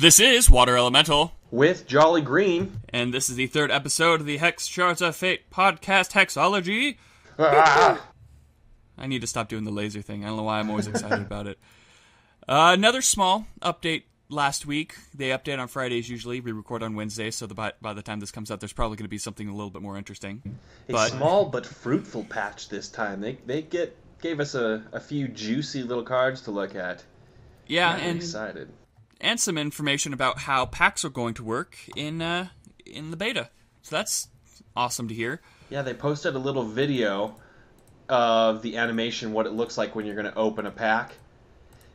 This is Water Elemental. With Jolly Green. And this is the third episode of the Shards of Fate Podcast, Hexology. I need to stop doing the laser thing. I don't know why I'm always excited about it. Another small update last week. They update on Fridays usually. We record on Wednesdays, so by the time this comes out, there's probably going to be something a little bit more interesting. A small but fruitful patch this time. They gave us a few juicy little cards to look at. Yeah, I'm excited. And some information about how packs are going to work in the beta. So that's awesome to hear. Yeah, they posted a little video of the animation, what it looks like when you're going to open a pack.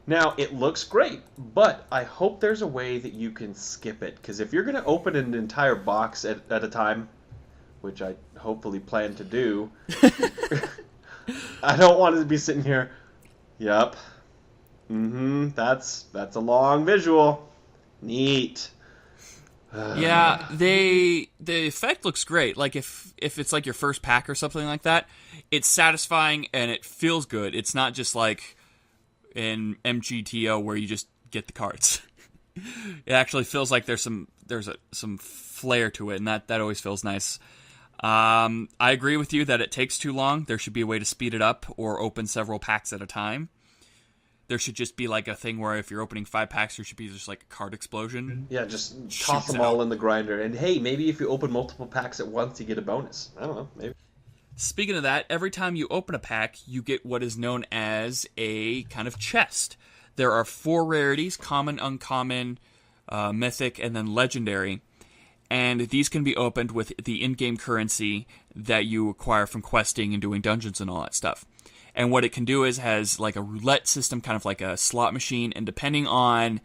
Now, it looks great, but I hope there's a way that you can skip it. Because if you're going to open an entire box at a time, which I hopefully plan to do, I don't want to be sitting here, yup. That's a long visual. Neat. Yeah, the effect looks great. Like if it's like your first pack or something like that, it's satisfying and it feels good. It's not just like in MGTO where you just get the cards. It actually feels like there's some flair to it, and that always feels nice. I agree with you that it takes too long. There should be a way to speed it up or open several packs at a time. There should just be like a thing where if you're opening 5 packs, there should be just like a card explosion. Yeah, just toss them all in the grinder. And hey, maybe if you open multiple packs at once, you get a bonus. I don't know, maybe. Speaking of that, every time you open a pack, you get what is known as a kind of chest. There are 4 rarities: common, uncommon, mythic, and then legendary. And these can be opened with the in-game currency that you acquire from questing and doing dungeons and all that stuff. And what it can do is has like a roulette system, kind of like a slot machine. And depending on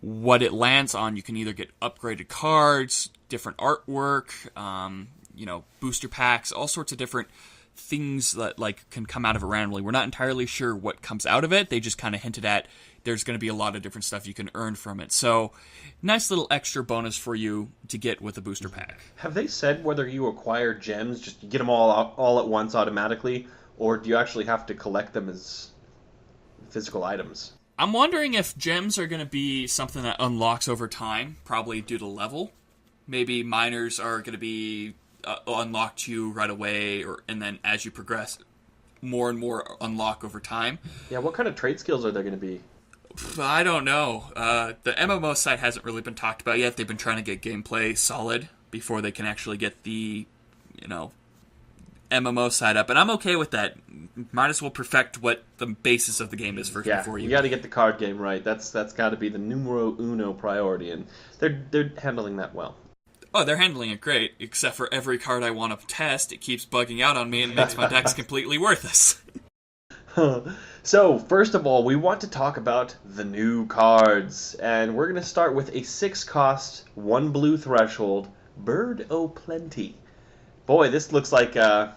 what it lands on, you can either get upgraded cards, different artwork, booster packs, all sorts of different things that like can come out of it randomly. We're not entirely sure what comes out of it. They just kind of hinted at there's going to be a lot of different stuff you can earn from it. So nice little extra bonus for you to get with a booster pack. Have they said whether you acquire gems, just you get them all at once automatically, or do you actually have to collect them as physical items? I'm wondering if gems are going to be something that unlocks over time, probably due to level. Maybe miners are going to be unlocked to you right away, and then as you progress, more and more unlock over time. Yeah, what kind of trait skills are there going to be? I don't know. The MMO side hasn't really been talked about yet. They've been trying to get gameplay solid before they can actually get the, MMO side up, and I'm okay with that. Might as well perfect what the basis of the game is first before you got to get the card game right. That's got to be the numero uno priority, and they're handling that well. Oh, they're handling it great, except for every card I want to test, it keeps bugging out on me and makes my decks completely worthless. So, first of all, we want to talk about the new cards, and we're going to start with a 6-cost, 1 blue threshold, Bird O' Plenty. Boy, this looks like a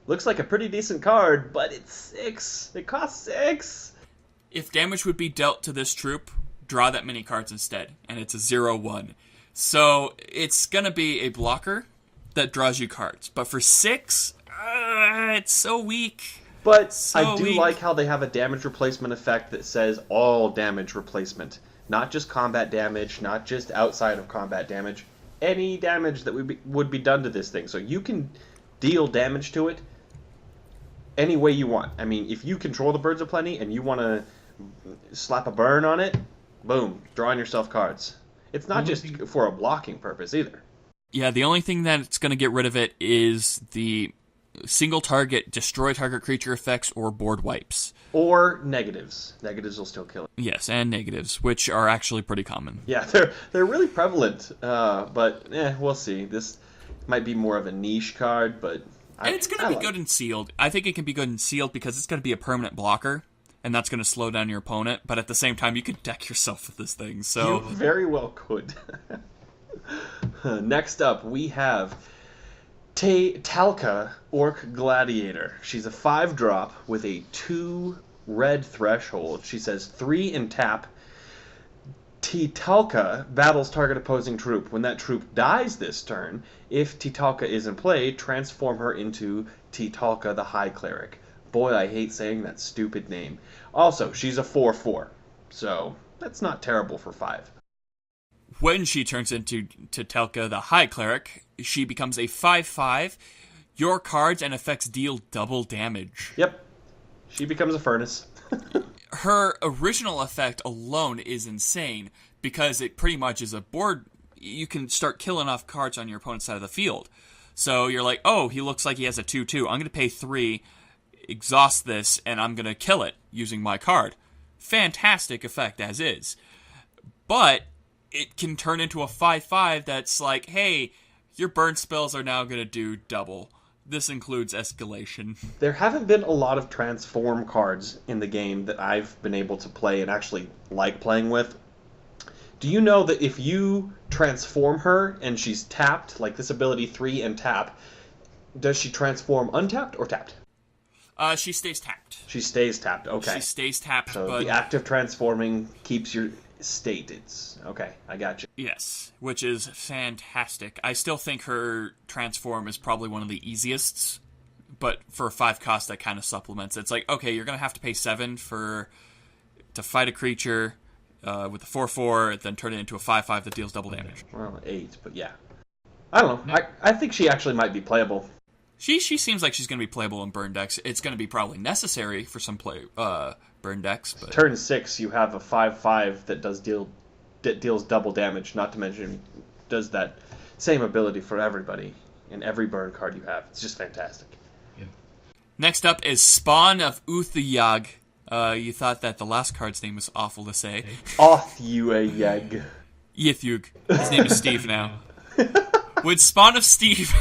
pretty decent card, but it's 6. It costs 6. If damage would be dealt to this troop, draw that many cards instead, and it's a 0/1. So it's gonna be a blocker that draws you cards, but for 6, it's so weak. But I do like how they have a damage replacement effect that says all damage replacement, not just combat damage, not just outside of combat damage. Any damage that would be done to this thing. So you can deal damage to it any way you want. I mean, if you control the Birds of Plenty and you want to slap a burn on it, boom, drawing yourself cards. It's not just for a blocking purpose either. Yeah, the only thing that's going to get rid of it is the single target, destroy target creature effects, or board wipes. Or negatives. Negatives will still kill it. Yes, and negatives, which are actually pretty common. Yeah, they're really prevalent, but we'll see. This might be more of a niche card, but and it's going to be good in sealed. I think it can be good in sealed because it's going to be a permanent blocker, and that's going to slow down your opponent, but at the same time, you could deck yourself with this thing. So you very well could. Next up, we have Talca, Orc Gladiator. She's a 5-drop with a 2 red threshold. She says 3 in tap. Talca battles target opposing troop. When that troop dies this turn, if Talca is in play, transform her into Talca the High Cleric. Boy, I hate saying that stupid name. Also, she's a 4/4, so that's not terrible for 5. When she turns into Talca, the High Cleric, she becomes a 5/5. Your cards and effects deal double damage. Yep. She becomes a furnace. Her original effect alone is insane because it pretty much is a board. You can start killing off cards on your opponent's side of the field. So you're like, oh, he looks like he has a 2/2. I'm going to pay 3, exhaust this, and I'm going to kill it using my card. Fantastic effect as is. But it can turn into a 5/5 that's like, hey, your burn spells are now going to do double. This includes escalation. There haven't been a lot of transform cards in the game that I've been able to play and actually like playing with. Do you know that if you transform her and she's tapped, like this ability 3 and tap, does she transform untapped or tapped? She stays tapped. She stays tapped, okay. She stays tapped, so but... the act of transforming keeps your state. It's okay, I got you. Yes, which is fantastic. I still think her transform is probably one of the easiest, but for a 5 cost that kind of supplements it. It's like, okay, you're going to have to pay 7 to fight a creature with a 4/4, then turn it into a 5/5 that deals double damage. Well, 8, but yeah. I don't know. I think she actually might be playable. She seems like she's going to be playable in burn decks. It's going to be probably necessary for some burn decks. But turn 6, you have a 5/5 that deals double damage. Not to mention, does that same ability for everybody in every burn card you have. It's just fantastic. Yeah. Next up is Spawn of Uthayag. You thought that the last card's name was awful to say. Othuyag. Yithug. His name is Steve now. When Spawn of Steve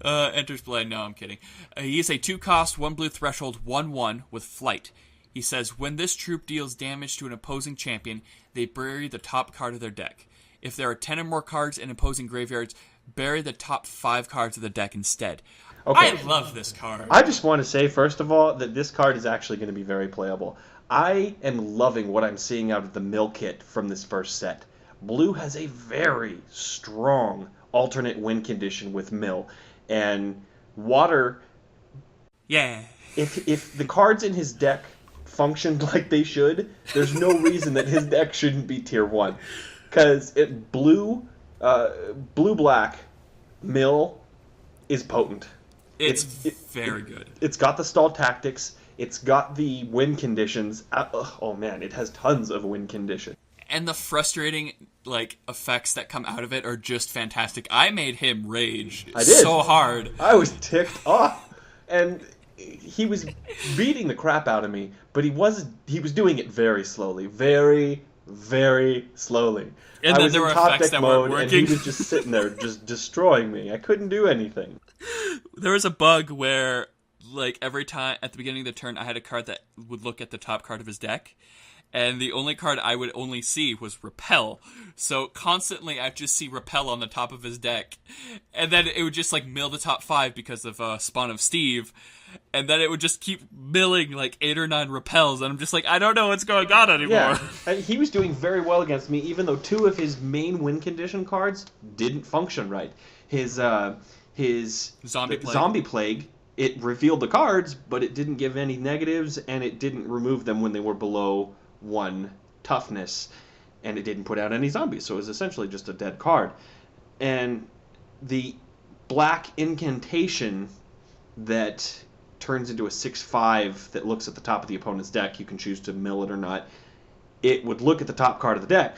enters play, no, I'm kidding. He is a 2-cost, 1 blue threshold, 1/1 with flight. He says, when this troop deals damage to an opposing champion, they bury the top card of their deck. If there are 10 or more cards in opposing graveyards, bury the top 5 cards of the deck instead. Okay. I love this card. I just want to say, first of all, that this card is actually going to be very playable. I am loving what I'm seeing out of the mill kit from this first set. Blue has a very strong alternate win condition with mill, and water... Yeah. If the cards in his deck functioned like they should, there's no reason that his deck shouldn't be tier 1. Because blue-black mill is potent. It's very good. It's got the stall tactics. It's got the win conditions. Oh man, it has tons of win condition. And the frustrating effects that come out of it are just fantastic. I made him rage so hard. I was ticked off, and he was beating the crap out of me. But he was doing it very slowly, very, very slowly. And then there were effects that weren't working. And he was just sitting there, just destroying me. I couldn't do anything. There was a bug where, every time at the beginning of the turn, I had a card that would look at the top card of his deck, and the only card I would only see was Repel. So constantly I'd just see Repel on the top of his deck, and then it would just mill the top 5 because of Spawn of Steve, and then it would just keep milling 8 or 9 Repels, and I'm just I don't know what's going on anymore. Yeah, and he was doing very well against me, even though 2 of his main win condition cards didn't function right. His Zombie Plague, it revealed the cards, but it didn't give any negatives, and it didn't remove them when they were below 1 toughness, and it didn't put out any zombies, so it was essentially just a dead card. And the black incantation that turns into a 6/5 that looks at the top of the opponent's deck, you can choose to mill it or not, it would look at the top card of the deck,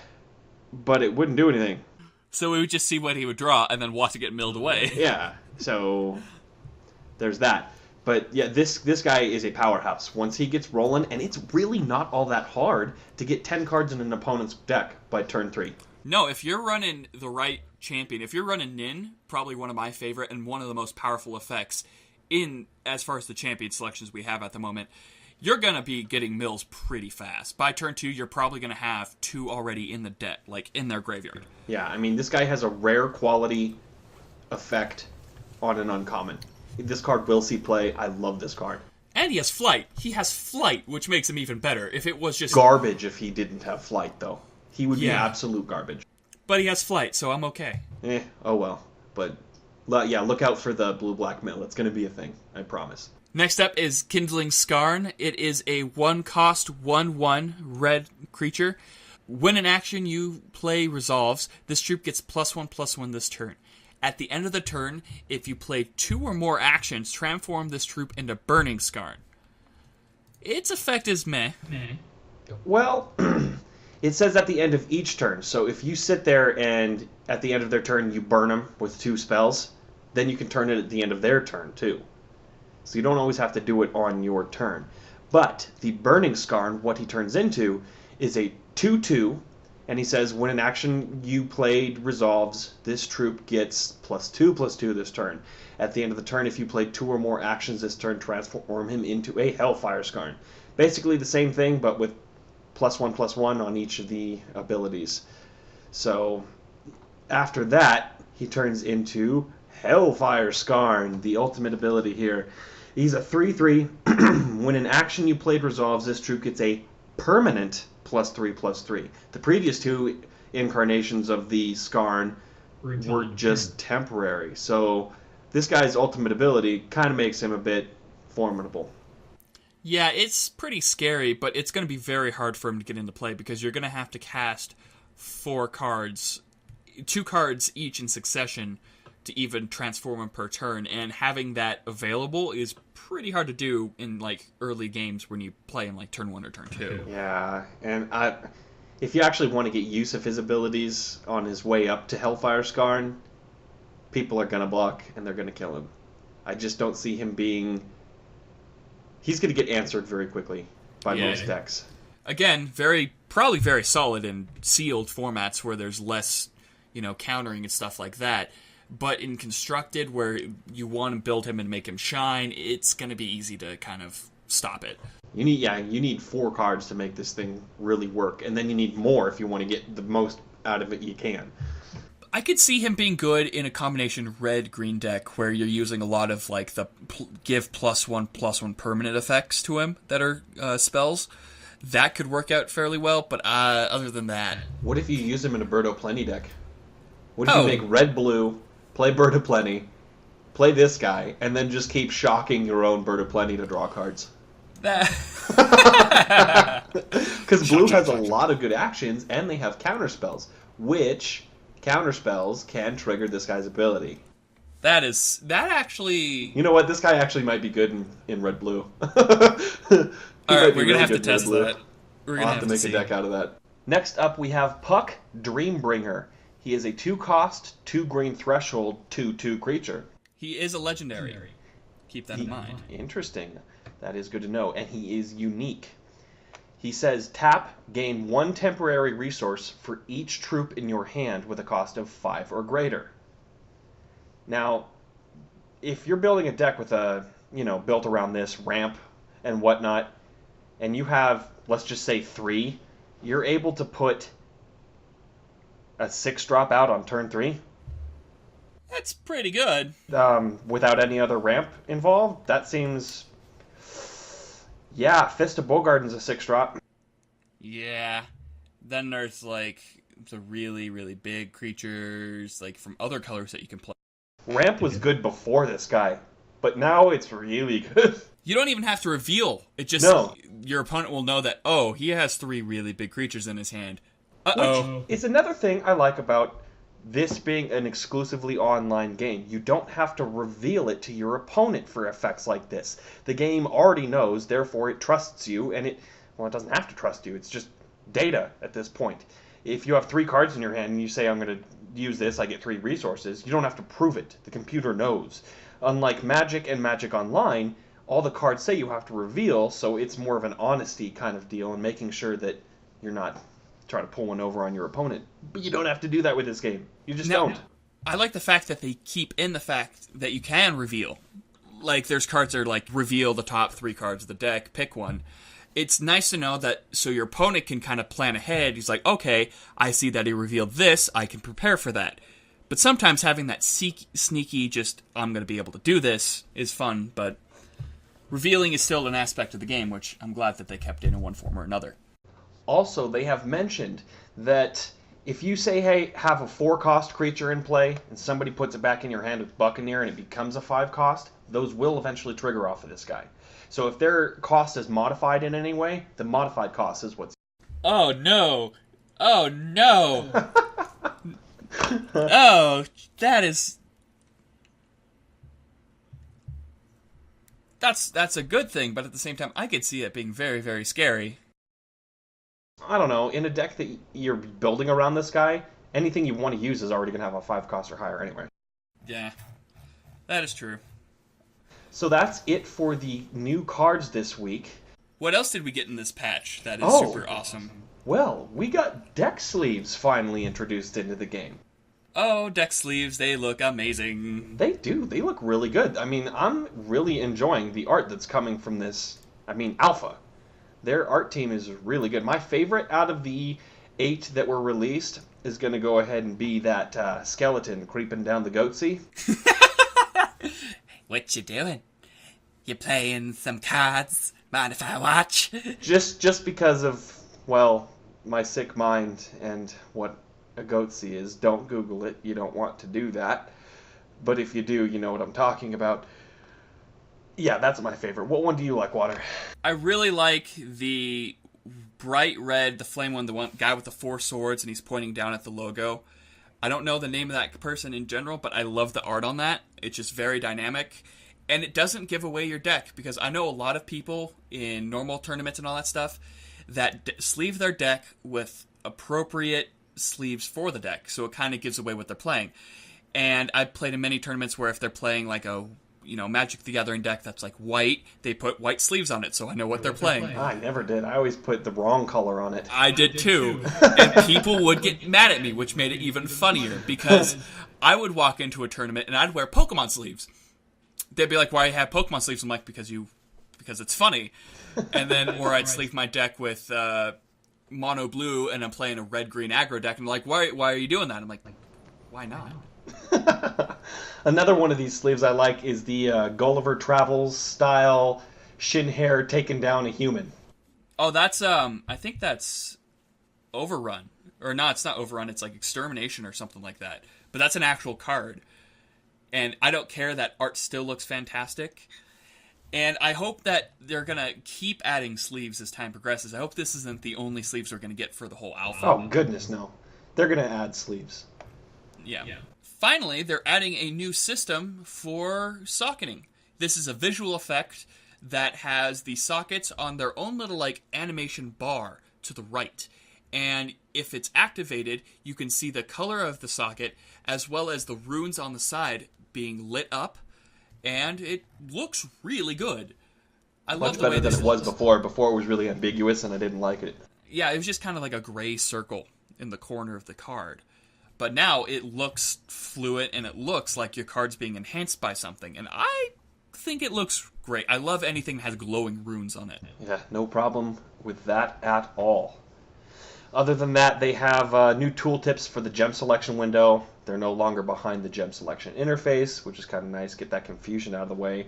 but it wouldn't do anything. So we would just see what he would draw and then watch it get milled away. Yeah, so there's that. But yeah, this guy is a powerhouse. Once he gets rolling, and it's really not all that hard to get 10 cards in an opponent's deck by turn 3. No, if you're running the right champion, if you're running Nin, probably one of my favorite and one of the most powerful effects in as far as the champion selections we have at the moment, you're going to be getting mills pretty fast. By turn 2, you're probably going to have 2 already in the deck, in their graveyard. Yeah, I mean, this guy has a rare quality effect on an uncommon. This card will see play. I love this card. And he has flight. He has flight, which makes him even better. If it was just... Garbage if he didn't have flight, though. He would be absolute garbage. But he has flight, so I'm okay. Oh well. But, yeah, look out for the blue-black mill. It's going to be a thing. I promise. Next up is Kindling Scarn. It is a 1-cost, 1/1 red creature. When an action you play resolves, this troop gets +1/+1 this turn. At the end of the turn, if you play 2 or more actions, transform this troop into Burning Scarn. Its effect is meh. Well, it says at the end of each turn. So if you sit there and at the end of their turn you burn them with 2 spells, then you can turn it at the end of their turn too. So you don't always have to do it on your turn. But the Burning Scarn, what he turns into, is a 2/2, and he says when an action you played resolves, this troop gets +2/+2 this turn. At the end of the turn, if you played 2 or more actions this turn, transform him into a Hellfire Scarn. Basically the same thing, but with +1/+1 on each of the abilities. So after that, he turns into Hellfire Scarn, the ultimate ability here. He's a 3/3. When an action you played resolves, this troop gets a permanent +3/+3. The previous 2 incarnations of the Scarn were just temporary. So this guy's ultimate ability kind of makes him a bit formidable. Yeah, it's pretty scary, but it's going to be very hard for him to get into play because you're going to have to cast 4 cards, 2 cards each in succession to even transform him per turn, and having that available is pretty hard to do in like early games when you play in like turn 1 or turn 2. Yeah, and if you actually want to get use of his abilities on his way up to Hellfire Scarn, people are going to block and they're going to kill him. I just don't see him being... He's going to get answered very quickly by most decks. Again, probably very solid in sealed formats where there's less, countering and stuff like that. But in constructed, where you want to build him and make him shine, it's going to be easy to kind of stop it. You need 4 cards to make this thing really work, and then you need more if you want to get the most out of it you can. I could see him being good in a combination red-green deck where you're using a lot of like the give +1/+1 permanent effects to him that are spells. That could work out fairly well, but other than that... What if you use him in a Bird o' Plenty deck? What if you make red-blue, play Bird of Plenty, play this guy, and then just keep shocking your own Bird of Plenty to draw cards? Because blue has a lot of good actions, and they have counterspells, which counterspells can trigger this guy's ability. That actually... You know what? This guy actually might be good in red-blue. Alright, we're going to have to test that. We're going to have to make a deck out of that. Next up, we have Puck, Dreambringer. He is a 2-cost, 2-green threshold, 2/2 creature. He is a legendary. Keep that in mind. Interesting. That is good to know. And he is unique. He says, tap, gain 1 temporary resource for each troop in your hand with a cost of 5 or greater. Now, if you're building a deck with built around this ramp and whatnot, and you have, let's just say 3, you're able to put a 6-drop out on turn 3. That's pretty good. Without any other ramp involved, that seems... Yeah, Fist of Bogarden's a 6-drop. Yeah. Then there's like the really, really big creatures like from other colors that you can play. Ramp was good before this guy, but now it's really good. You don't even have to reveal. It just your opponent will know that, oh, he has 3 really big creatures in his hand. Uh-oh. Which is another thing I like about this being an exclusively online game. You don't have to reveal it to your opponent for effects like this. The game already knows, therefore it trusts you, and it doesn't have to trust you. It's just data at this point. If you have 3 cards in your hand and you say, I'm going to use this, I get 3 resources, you don't have to prove it. The computer knows. Unlike Magic and Magic Online, all the cards say you have to reveal, so it's more of an honesty kind of deal and making sure that you're not trying to pull one over on your opponent. But you don't have to do that with this game. You just don't. I like the fact that they keep in the fact that you can reveal. Like, there's cards that are like, reveal the top 3 cards of the deck, pick one. It's nice to know that so your opponent can kind of plan ahead. He's like, okay, I see that he revealed this, I can prepare for that. But sometimes having that sneaky, just, I'm going to be able to do this, is fun, but revealing is still an aspect of the game, which I'm glad that they kept in one form or another. Also, they have mentioned that if you say, hey, have a 4-cost creature in play, and somebody puts it back in your hand with Buccaneer and it becomes a 5-cost, those will eventually trigger off of this guy. So if their cost is modified in any way, the modified cost is what's... Oh, no. Oh, no. Oh, that is... That's a good thing, but at the same time, I could see it being very, very scary. I don't know. In a deck that you're building around this guy, anything you want to use is already going to have a 5 cost or higher anyway. Yeah, that is true. So that's it for the new cards this week. What else did we get in this patch that is super awesome? Well, we got Dex Leaves finally introduced into the game. Oh, Dex Leaves, they look amazing. They do. They look really good. I mean, I'm really enjoying the art that's coming from this, alpha. Their art team is really good. My favorite out of the 8 that were released is going to go ahead and be that skeleton creeping down the goatsy. What you doing? You playing some cards? Mind if I watch? Just because of, well, my sick mind and what a goatsy is. Don't Google it. You don't want to do that. But if you do, you know what I'm talking about. Yeah, that's my favorite. What one do you like, Water? I really like the bright red, the flame one, the one guy with the 4 swords, and he's pointing down at the logo. I don't know the name of that person in general, but I love the art on that. It's just very dynamic. And it doesn't give away your deck, because I know a lot of people in normal tournaments and all that stuff that sleeve their deck with appropriate sleeves for the deck, so it kind of gives away what they're playing. And I've played in many tournaments where if they're playing like a Magic the Gathering deck that's like white, they put white sleeves on it, so I know what they're playing. I never did. I always put the wrong color on it. I did too. And people would get mad at me, which made it even funnier, because I would walk into a tournament and I'd wear Pokemon sleeves. They'd be like, why do you have Pokemon sleeves? I'm like, because it's funny. And then, or I'd sleeve my deck with mono blue and I'm playing a red-green aggro deck, and I'm like, why are you doing that? I'm like, why not? Another one of these sleeves I like is the Gulliver Travels style shin hair taking down a human. Oh, that's I think that's Overrun. Or no, it's not Overrun, it's like Extermination or something like that. But that's an actual card. And I don't care, that art still looks fantastic. And I hope that they're going to keep adding sleeves as time progresses. I hope this isn't the only sleeves we're going to get for the whole alpha. Oh, goodness, no. They're going to add sleeves. Yeah. Finally, they're adding a new system for socketing. This is a visual effect that has the sockets on their own little animation bar to the right. And if it's activated, you can see the color of the socket as well as the runes on the side being lit up. And it looks really good. I love the way this looks. Much better than it was before. Before it was really ambiguous and I didn't like it. Yeah, it was just kind of like a gray circle in the corner of the card. But now it looks fluid and it looks like your card's being enhanced by something. And I think it looks great. I love anything that has glowing runes on it. Yeah, no problem with that at all. Other than that, they have new tooltips for the gem selection window. They're no longer behind the gem selection interface, which is kind of nice. Get that confusion out of the way.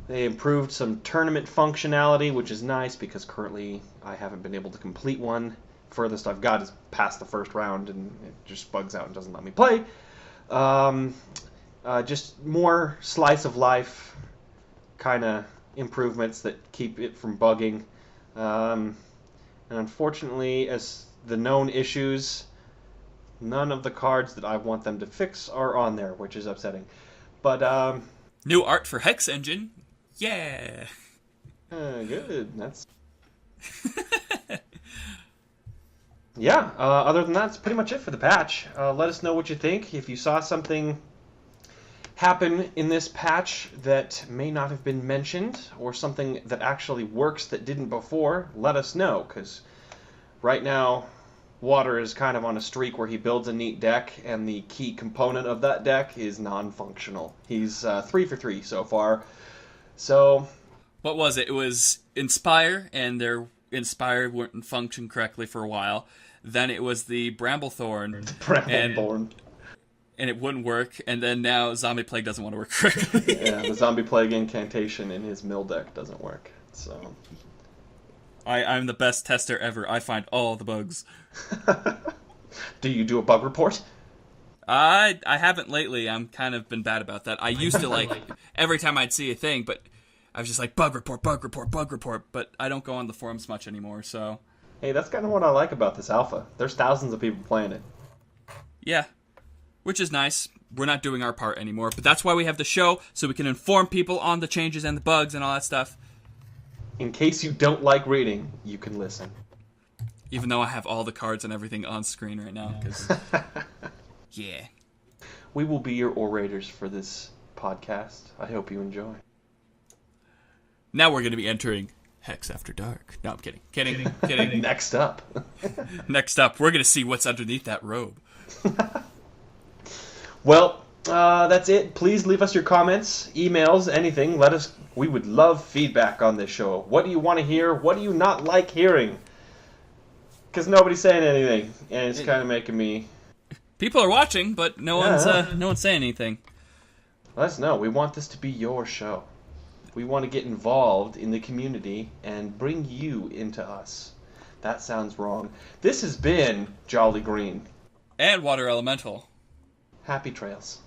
They improved some tournament functionality, which is nice because currently I haven't been able to complete one. Furthest I've got is past the first round, and it just bugs out and doesn't let me play. Just more slice of life kind of improvements that keep it from bugging. And unfortunately, as the known issues, none of the cards that I want them to fix are on there, which is upsetting. But new art for Hex Engine, yeah. Good. That's. Yeah. Other than that, that's pretty much it for the patch. Let us know what you think. If you saw something happen in this patch that may not have been mentioned, or something that actually works that didn't before, let us know, because right now Water is kind of on a streak where he builds a neat deck, and the key component of that deck is non-functional. He's 3 for 3 so far. So, what was it? It was Inspire, and their Inspire wouldn't function correctly for a while. Then it was the Bramblethorn. And it wouldn't work, and then now Zombie Plague doesn't want to work correctly. Yeah, the Zombie Plague incantation in his mill deck doesn't work. So, I'm the best tester ever. I find all the bugs. Do you do a bug report? I haven't lately. I'm kind of been bad about that. I used to every time I'd see a thing, but I was just like bug report, but I don't go on the forums much anymore. So Hey, that's kind of what I like about this alpha. There's thousands of people playing it. Yeah, which is nice. We're not doing our part anymore, but that's why we have the show, so we can inform people on the changes and the bugs and all that stuff. In case you don't like reading, you can listen. Even though I have all the cards and everything on screen right now, because... yeah. We will be your orators for this podcast. I hope you enjoy. Now we're going to be entering Hex After Dark. No, I'm kidding. Kidding. Next up. Next up, we're going to see what's underneath that robe. Well, that's it. Please leave us your comments, emails, anything. We would love feedback on this show. What do you want to hear? What do you not like hearing? Because nobody's saying anything, and it's kind of making me... People are watching, but no one's saying anything. Let us know. We want this to be your show. We want to get involved in the community and bring you into us. That sounds wrong. This has been Jolly Green. And Water Elemental. Happy trails.